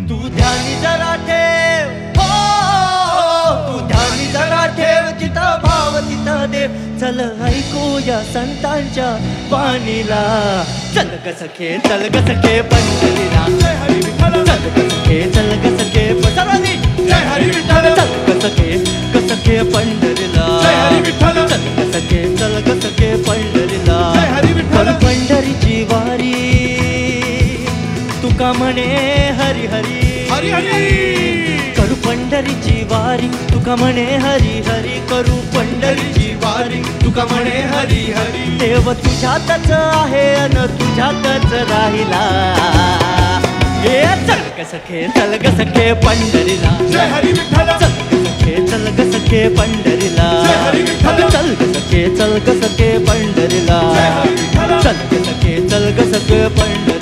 तू ध्यानी जरा ठेव, हो तू ध्यानी जरा ठेव, जिथं भाव तिथं देव. चल ऐकूया संतांच्या वाणीला, चल ग सखे चल ग सखे पंढरीला. जय हरी विठ्ठल. चल ग सखे चल ग सखे सर्वांनी जय हरी विठ्ठल. चल ग सखे पंढरीला. जय हरी विठ्ठल. चल ग सखे पंढरीला. जय हरी विठ्ठल. पंढरीची वारी तुका म्हणे हरी हरी. हरी हरी करू पंढरीची वारी तुका म्हणे हरी हरी. करू पंढरीची वारी तुका म्हणे हरी हरी. देव तुझ्यातच आहे अन तुझ्यातच राहिला. हे चल ग सखे चल ग सखे पंढरीला. जय हरी विठ्ठल. चल ग सखे पंढरीला. जय हरी विठ्ठल. चल ग सखे पंढरीला. जय हरी विठ्ठल. चल ग सखे पंढरीला.